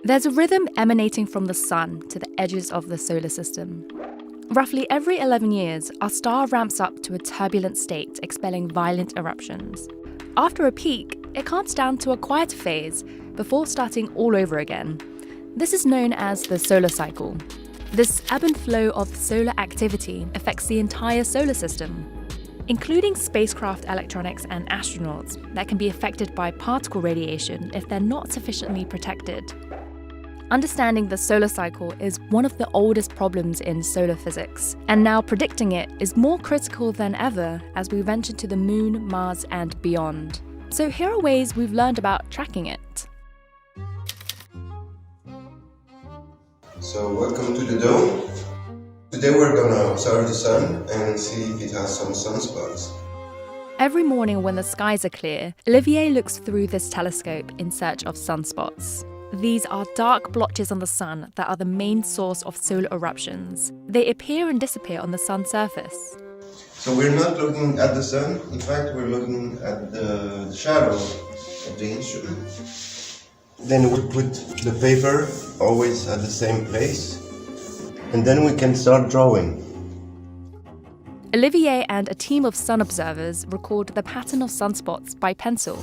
There's a rhythm emanating from the sun to the edges of the solar system. Roughly every 11 years, our star ramps up to a turbulent state, expelling violent eruptions. After a peak, it calms down to a quieter phase before starting all over again. This is known as the solar cycle. This ebb and flow of solar activity affects the entire solar system, including spacecraft electronics and astronauts that can be affected by particle radiation if they're not sufficiently protected. Understanding the solar cycle is one of the oldest problems in solar physics, and now predicting it is more critical than ever as we venture to the Moon, Mars, and beyond. So here are ways we've learned about tracking it. So welcome to the dome. Today we're gonna observe the sun and see if it has some sunspots. Every morning when the skies are clear, Olivier looks through this telescope in search of sunspots. These are dark blotches on the sun that are the main source of solar eruptions. They appear and disappear on the sun's surface. So we're not looking at the sun, in fact we're looking at the shadow of the instrument. Then we put the paper always at the same place, and then we can start drawing. Olivier and a team of sun observers record the pattern of sunspots by pencil.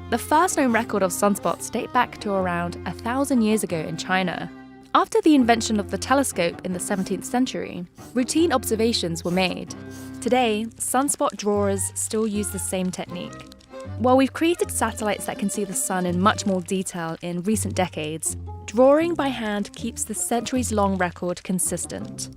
The first known record of sunspots date back to around 1,000 years ago in China. After the invention of the telescope in the 17th century, routine observations were made. Today, sunspot drawers still use the same technique. While we've created satellites that can see the sun in much more detail in recent decades, drawing by hand keeps the centuries-long record consistent.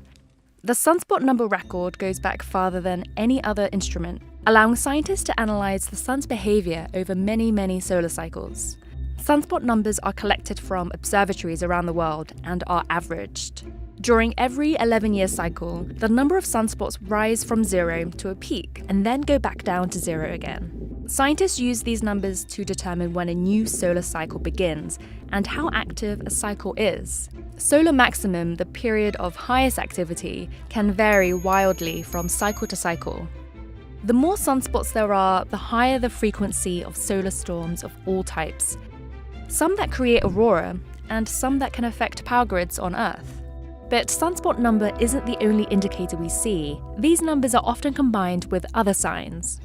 The sunspot number record goes back farther than any other instrument, allowing scientists to analyze the sun's behavior over many solar cycles. Sunspot numbers are collected from observatories around the world and are averaged. During every 11-year cycle, the number of sunspots rise from zero to a peak and then go back down to zero again. Scientists use these numbers to determine when a new solar cycle begins and how active a cycle is. Solar maximum, the period of highest activity, can vary wildly from cycle to cycle. The more sunspots there are, the higher the frequency of solar storms of all types. Some that create aurora, and some that can affect power grids on Earth. But sunspot number isn't the only indicator we see. These numbers are often combined with other signs.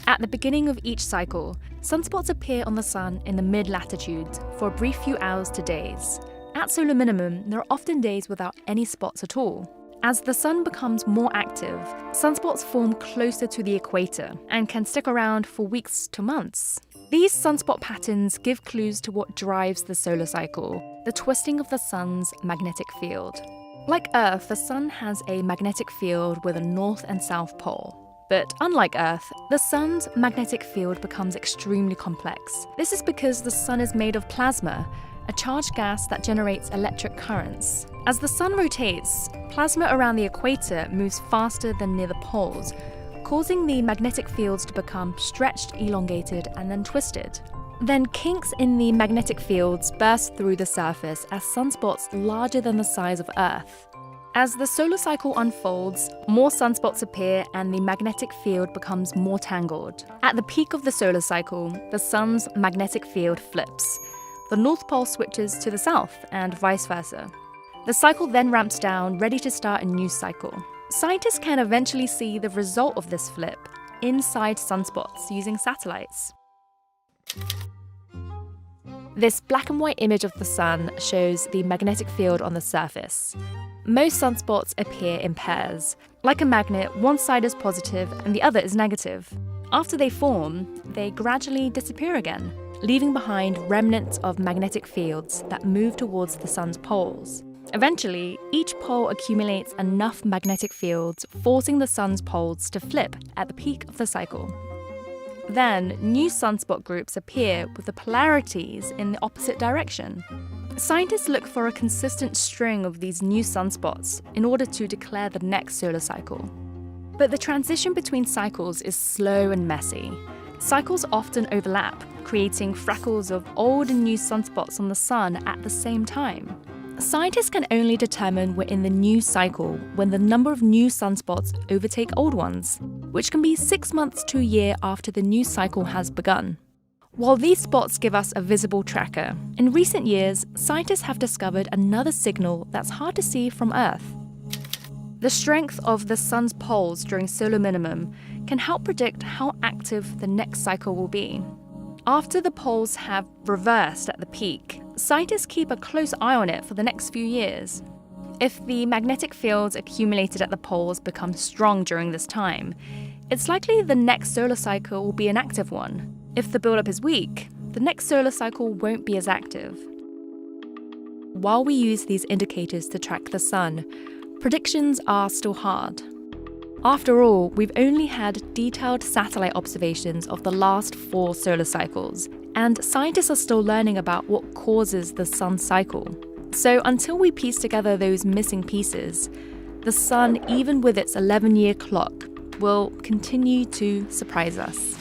At the beginning of each cycle, sunspots appear on the sun in the mid-latitudes for a brief few hours to days. At solar minimum, there are often days without any spots at all. As the sun becomes more active, sunspots form closer to the equator and can stick around for weeks to months. These sunspot patterns give clues to what drives the solar cycle, the twisting of the sun's magnetic field. Like Earth, the sun has a magnetic field with a north and south pole. But unlike Earth, the sun's magnetic field becomes extremely complex. This is because the sun is made of plasma, a charged gas that generates electric currents. As the sun rotates, plasma around the equator moves faster than near the poles, causing the magnetic fields to become stretched, elongated, and then twisted. Then kinks in the magnetic fields burst through the surface as sunspots larger than the size of Earth. As the solar cycle unfolds, more sunspots appear and the magnetic field becomes more tangled. At the peak of the solar cycle, the sun's magnetic field flips. The North Pole switches to the south and vice versa. The cycle then ramps down, ready to start a new cycle. Scientists can eventually see the result of this flip inside sunspots using satellites. This black and white image of the sun shows the magnetic field on the surface. Most sunspots appear in pairs. Like a magnet, one side is positive and the other is negative. After they form, they gradually disappear again, leaving behind remnants of magnetic fields that move towards the sun's poles. Eventually, each pole accumulates enough magnetic fields, forcing the sun's poles to flip at the peak of the cycle. Then, new sunspot groups appear with the polarities in the opposite direction. Scientists look for a consistent string of these new sunspots in order to declare the next solar cycle. But the transition between cycles is slow and messy. Cycles often overlap, creating freckles of old and new sunspots on the sun at the same time. Scientists can only determine we're in the new cycle when the number of new sunspots overtake old ones, which can be 6 months to a year after the new cycle has begun. While these spots give us a visible tracker, in recent years, scientists have discovered another signal that's hard to see from Earth. The strength of the sun's poles during solar minimum can help predict how active the next cycle will be. After the poles have reversed at the peak, scientists keep a close eye on it for the next few years. If the magnetic fields accumulated at the poles become strong during this time, it's likely the next solar cycle will be an active one. If the buildup is weak, the next solar cycle won't be as active. While we use these indicators to track the sun, predictions are still hard. After all, we've only had detailed satellite observations of the last 4 solar cycles, and scientists are still learning about what causes the sun's cycle. So until we piece together those missing pieces, the sun, even with its 11-year clock, will continue to surprise us.